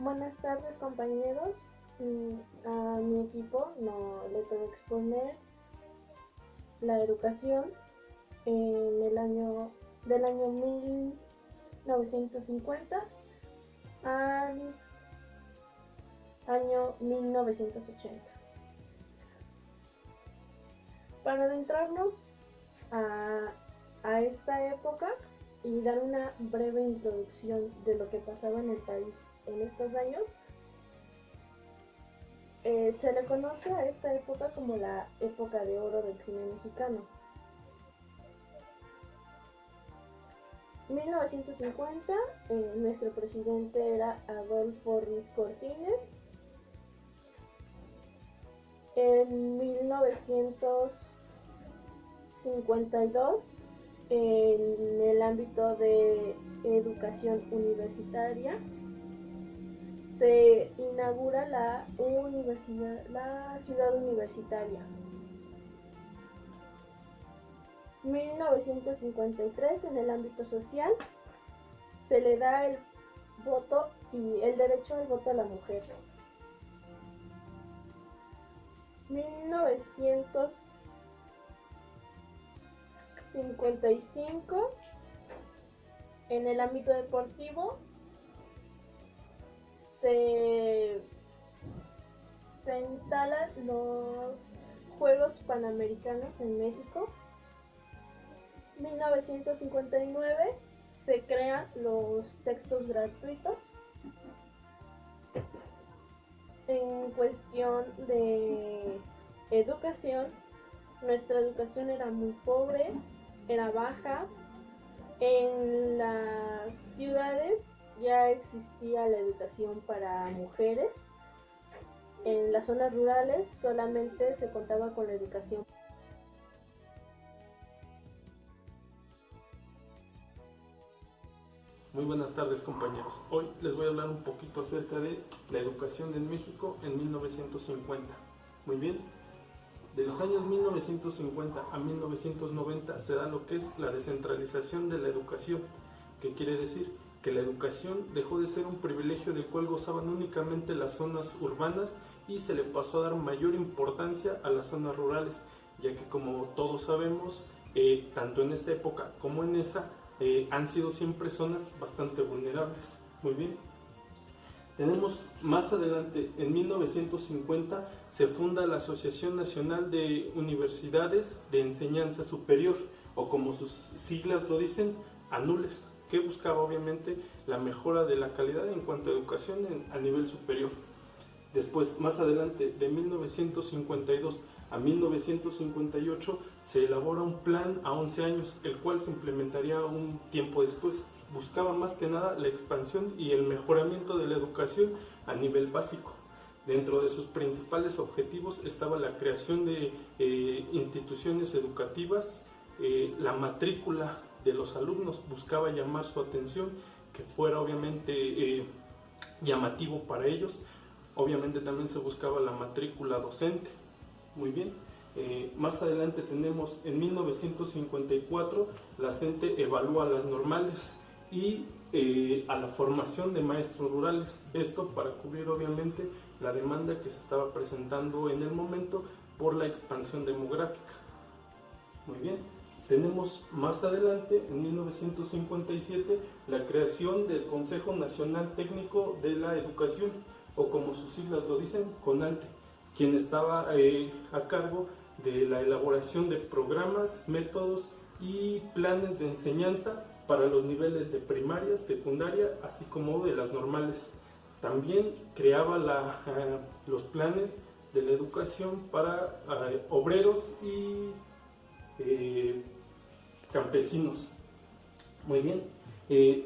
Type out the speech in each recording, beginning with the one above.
Buenas tardes compañeros. A mi equipo no le tengo que exponer la educación en el año del año 1950 al año 1980. Para adentrarnos a esta época y dar una breve introducción de lo que pasaba en el país en estos años, se le conoce a esta época como la época de oro del cine mexicano. 1950, nuestro presidente era Adolfo Ruiz Cortines. En 1952, en el ámbito de educación universitaria, se inaugura la ciudad universitaria. 1953, en el ámbito social, se le da el voto y el derecho al voto a la mujer. 1955, en el ámbito deportivo, se instalan los Juegos Panamericanos en México. 1959, se crean los textos gratuitos. En cuestión de educación, nuestra educación era muy pobre, era baja. En las ciudades ya existía la educación para mujeres. En las zonas rurales solamente se contaba con la educación. Muy buenas tardes compañeros. Hoy les voy a hablar un poquito acerca de la educación en México en 1950. Muy bien. De los años 1950 a 1990 se da lo que es la descentralización de la educación, que quiere decir que la educación dejó de ser un privilegio del cual gozaban únicamente las zonas urbanas y se le pasó a dar mayor importancia a las zonas rurales, ya que como todos sabemos, tanto en esta época como en esa, han sido siempre zonas bastante vulnerables. Muy bien. Tenemos más adelante, en 1950, se funda la Asociación Nacional de Universidades de Enseñanza Superior, o como sus siglas lo dicen, ANULES, que buscaba obviamente la mejora de la calidad en cuanto a educación a nivel superior. Después, más adelante, de 1952 a 1958, se elabora un plan a 11 años, el cual se implementaría un tiempo después. Buscaba más que nada la expansión y el mejoramiento de la educación a nivel básico. Dentro de sus principales objetivos estaba la creación de instituciones educativas, la matrícula de los alumnos, buscaba llamar su atención, que fuera obviamente llamativo para ellos. Obviamente también se buscaba la matrícula docente. Muy bien. Más adelante tenemos en 1954 la CENTE evalúa las normales y a la formación de maestros rurales. Esto para cubrir obviamente la demanda que se estaba presentando en el momento por la expansión demográfica. Muy bien. Tenemos más adelante, en 1957, la creación del Consejo Nacional Técnico de la Educación, o como sus siglas lo dicen, CONALTE, quien estaba a cargo de la elaboración de programas, métodos y planes de enseñanza para los niveles de primaria, secundaria, así como de las normales. También creaba los planes de la educación para obreros y campesinos. Muy bien.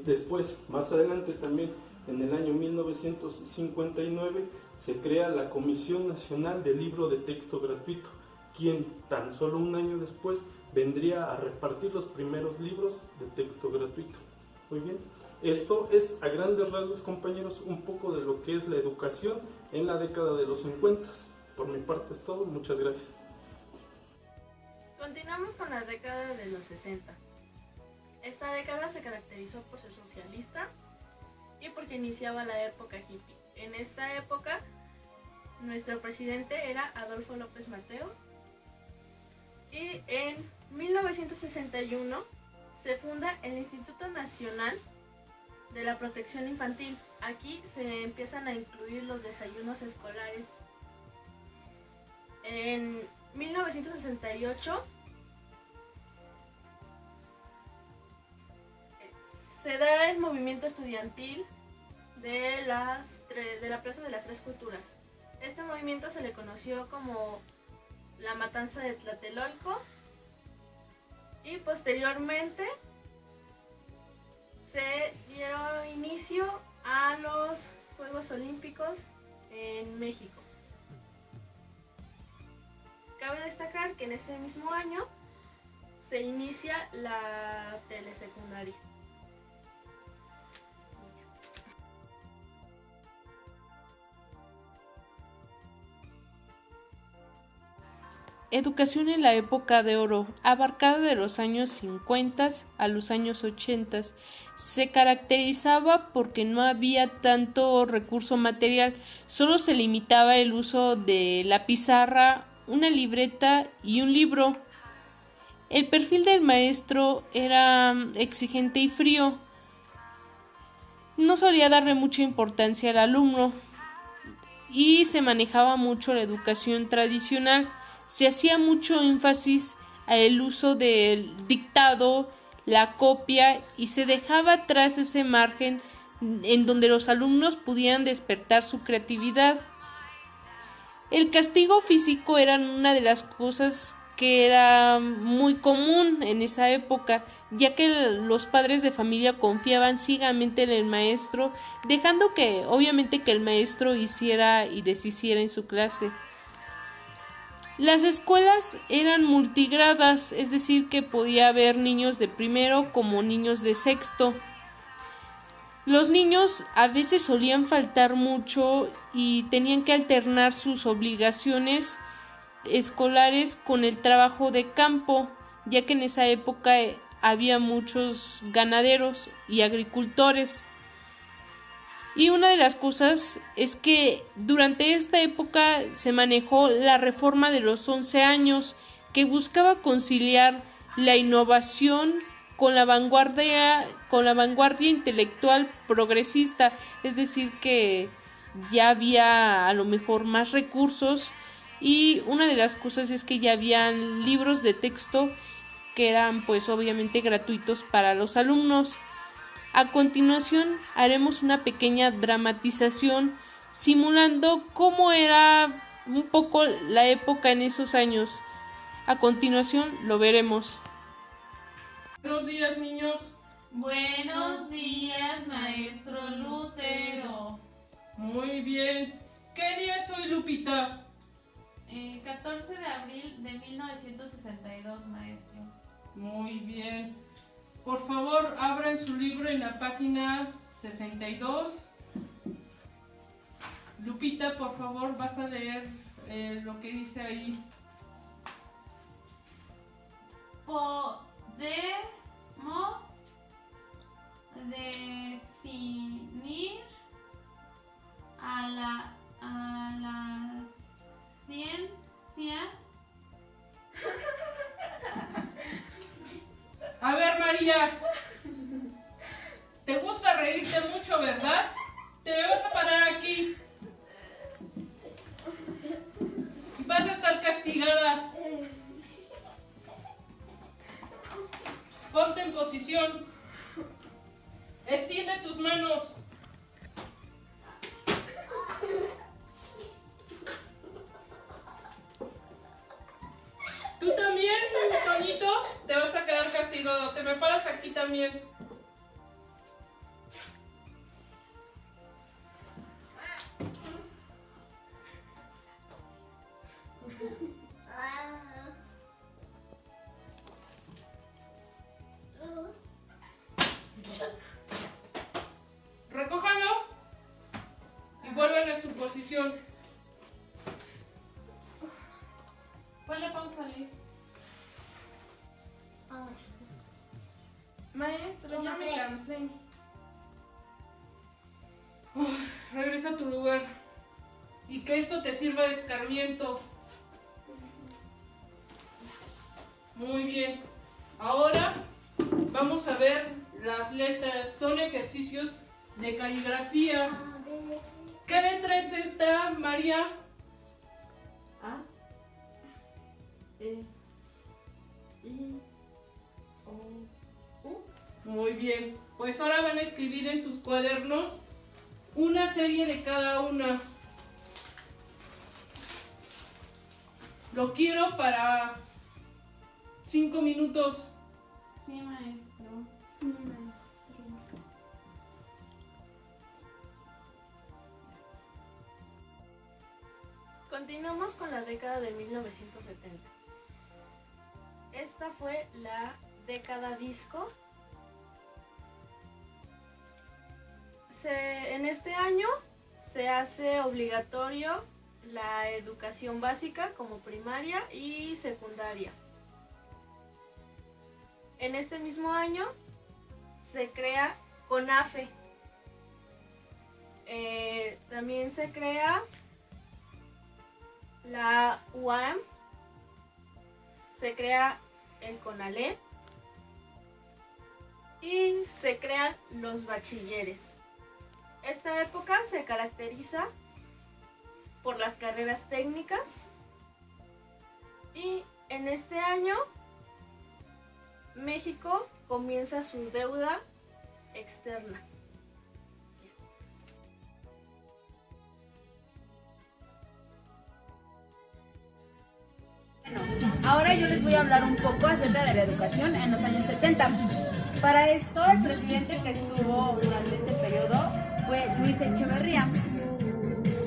Después, más adelante también, en el año 1959, se crea la Comisión Nacional del Libro de Texto Gratuito, quien tan solo un año después vendría a repartir los primeros libros de texto gratuito. Muy bien. Esto es a grandes rasgos, compañeros, un poco de lo que es la educación en la década de los 50. Por mi parte es todo. Muchas gracias. Continuamos con la década de los 60. Esta década se caracterizó por ser socialista y porque iniciaba la época hippie. en esta época nuestro presidente era Adolfo López Mateo. Y en 1961 se funda el Instituto Nacional de la Protección Infantil. Aquí se empiezan a incluir los desayunos escolares. En 1968 se da el movimiento estudiantil de la Plaza de las Tres Culturas. Este movimiento se le conoció como la Matanza de Tlatelolco y posteriormente se dio inicio a los Juegos Olímpicos en México. Cabe destacar que en este mismo año se inicia la telesecundaria. Educación en la época de oro, abarcada de los años 50 a los años 80, se caracterizaba porque no había tanto recurso material, solo se limitaba el uso de la pizarra, una libreta y un libro. El perfil del maestro era exigente y frío. No solía darle mucha importancia al alumno y se manejaba mucho la educación tradicional. Se hacía mucho énfasis al uso del dictado, la copia y se dejaba atrás ese margen en donde los alumnos pudieran despertar su creatividad. El castigo físico era una de las cosas que era muy común en esa época, ya que los padres de familia confiaban ciegamente en el maestro, dejando que obviamente que el maestro hiciera y deshiciera en su clase. Las escuelas eran multigradas, es decir, que podía haber niños de primero como niños de sexto. Los niños a veces solían faltar mucho y tenían que alternar sus obligaciones escolares con el trabajo de campo, ya que en esa época había muchos ganaderos y agricultores. Y una de las cosas es que durante esta época se manejó la reforma de los 11 años, que buscaba conciliar la innovación con la vanguardia intelectual progresista, es decir que ya había a lo mejor más recursos y una de las cosas es que ya habían libros de texto que eran pues obviamente gratuitos para los alumnos. A continuación haremos una pequeña dramatización simulando cómo era un poco la época en esos años. A continuación lo veremos. Buenos días, niños. Buenos días, maestro Lutero. Muy bien. ¿Qué día es hoy, Lupita? 14 de abril de 1962, maestro. Muy bien. Por favor, abran su libro en la página 62. Lupita, por favor, vas a leer lo que dice ahí. Podemos definir a la ciencia. A ver, María, te gusta reírte mucho, ¿verdad? Te vas a parar aquí. Vas a estar castigada. Ponte en posición. Extiende tus manos. Tú también, Toñito, te vas a quedar castigado. Te me paras aquí también. Recójanlo y vuelvan a su posición. Ponle pausa, Liz. Maestro, ya me cansé. Regresa regresa a tu lugar y que esto te sirva de escarmiento. Muy bien. Ahora vamos a ver las letras. Son ejercicios de caligrafía. ¿Qué letra es esta, María? A, E, I, O, U. Muy bien. Pues ahora van a escribir en sus cuadernos una serie de cada una. Lo quiero para 5 minutos. Sí, maestro. Sí, maestro. Continuamos con la década de 1970. Esta fue la década disco. En este año se hace obligatorio la educación básica como primaria y secundaria. En este mismo año se crea CONAFE. También se crea la UAM, se crea el CONALEP y se crean los bachilleres. Esta época se caracteriza por las carreras técnicas y en este año México comienza su deuda externa. Ahora yo les voy a hablar un poco acerca de la educación en los años 70. Para esto, el presidente que estuvo durante este periodo fue Luis Echeverría,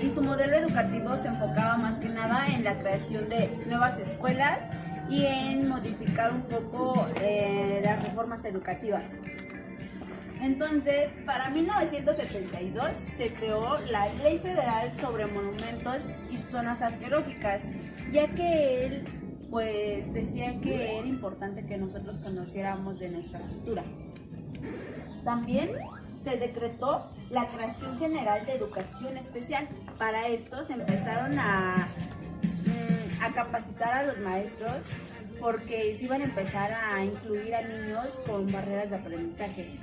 y su modelo educativo se enfocaba más que nada en la creación de nuevas escuelas y en modificar un poco las reformas educativas. Entonces, para 1972 se creó la Ley Federal sobre Monumentos y Zonas Arqueológicas, ya que él pues decía que era importante que nosotros conociéramos de nuestra cultura. También se decretó la creación general de educación especial. Para esto se empezaron a capacitar a los maestros, porque se iban a empezar a incluir a niños con barreras de aprendizaje.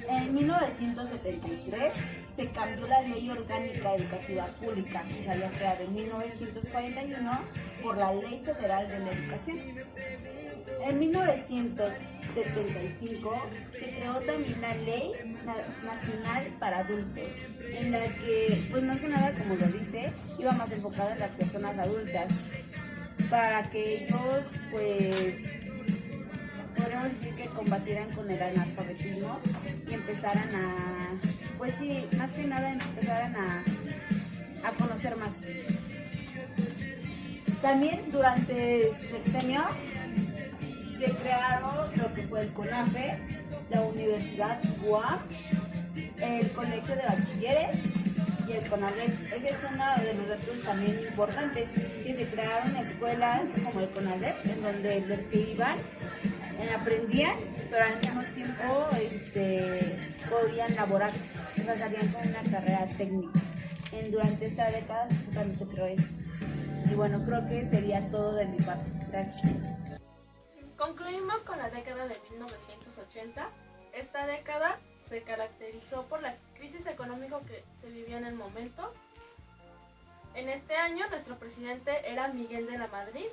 En 1973 se cambió la Ley Orgánica Educativa Pública, que se había creado en 1941 por la Ley Federal de la Educación. En 1975 se creó también la Ley Nacional para Adultos, en la que, pues más que nada, como lo dice, iba más enfocada en las personas adultas, para que ellos, pues, podríamos decir que combatieran con el analfabetismo y empezaran a, pues sí, más que nada empezaran a conocer más. También durante su sexenio se crearon lo que fue el CONAFE, la Universidad UAM, el Colegio de Bachilleres y el CONALEP. Ese es uno de los datos también importantes, que se crearon escuelas como el CONALEP, en donde los que iban aprendían, pero al mismo tiempo podían laborar, o sea, salían con una carrera técnica. Durante esta década también se creó esto. Y bueno, creo que sería todo de mi parte. Gracias. Concluimos con la década de 1980. Esta década se caracterizó por la crisis económica que se vivía en el momento. En este año nuestro presidente era Miguel de la Madrid.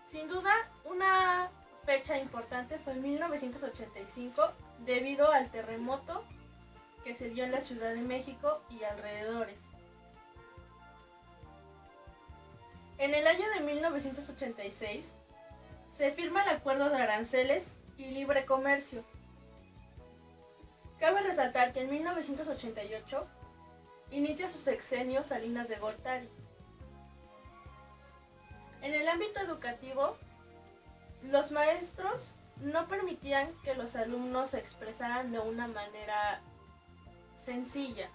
Sin duda, una fecha importante fue 1985 debido al terremoto que se dio en la Ciudad de México y alrededores. En el año de 1986 se firma el Acuerdo de Aranceles y Libre Comercio. Cabe resaltar que en 1988 inicia su sexenio Salinas de Gortari. En el ámbito educativo, los maestros no permitían que los alumnos se expresaran de una manera sencilla.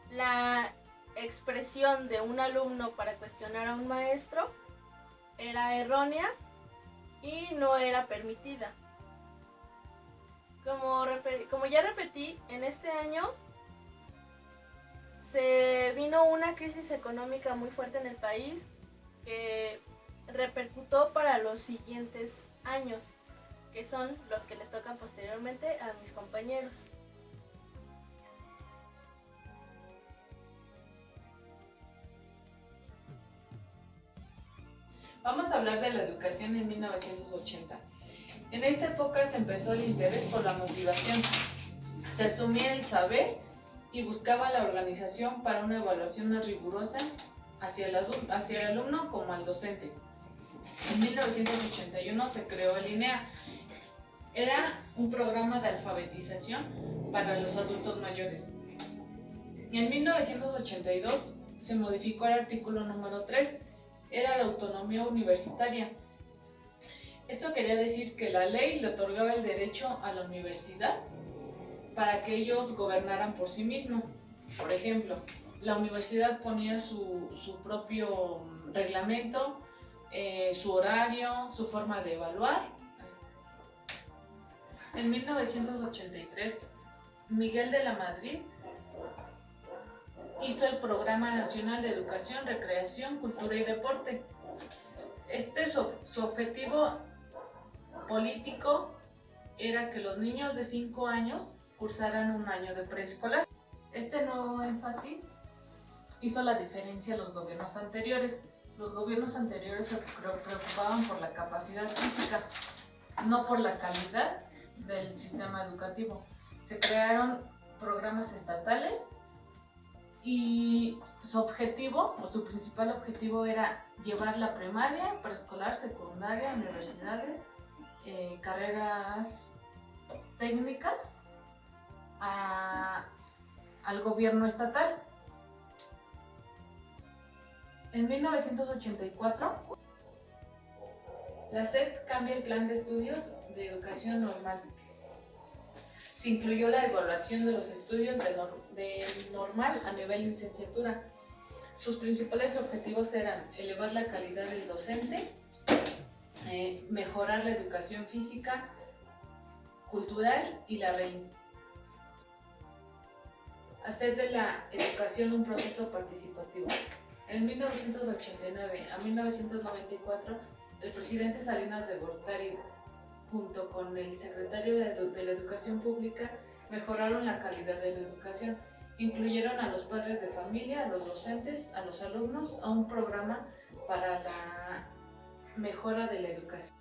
La expresión de un alumno para cuestionar a un maestro era errónea y no era permitida. Como ya repetí, en este año se vino una crisis económica muy fuerte en el país que repercutó para los siguientes años, que son los que le tocan posteriormente a mis compañeros. Vamos a hablar de la educación en 1980. En esta época se empezó el interés por la motivación. Se asumía el saber y buscaba la organización para una evaluación más rigurosa hacia el alumno como al docente. En 1981 se creó el INEA. Era un programa de alfabetización para los adultos mayores. En 1982 se modificó el artículo número 3, era la autonomía universitaria. Esto quería decir que la ley le otorgaba el derecho a la universidad para que ellos gobernaran por sí mismos. Por ejemplo, la universidad ponía su propio reglamento, su horario, su forma de evaluar. En 1983, Miguel de la Madrid hizo el Programa Nacional de Educación, Recreación, Cultura y Deporte. Su objetivo político era que los niños de 5 años cursaran un año de preescolar. Este nuevo énfasis hizo la diferencia a los gobiernos anteriores. Los gobiernos anteriores se preocupaban por la capacidad física, no por la calidad del sistema educativo. Se crearon programas estatales y su principal objetivo era llevar la primaria, preescolar, secundaria, universidades, carreras técnicas al gobierno estatal. En 1984, la SEP cambia el plan de estudios de educación normal. Se incluyó la evaluación de los estudios de normal a nivel licenciatura. Sus principales objetivos eran elevar la calidad del docente, mejorar la educación física, cultural y hacer de la educación un proceso participativo. En 1989 a 1994, el presidente Salinas de Gortari, junto con el secretario de la Educación Pública, mejoraron la calidad de la educación. Incluyeron a los padres de familia, a los docentes, a los alumnos, a un programa para la mejora de la educación.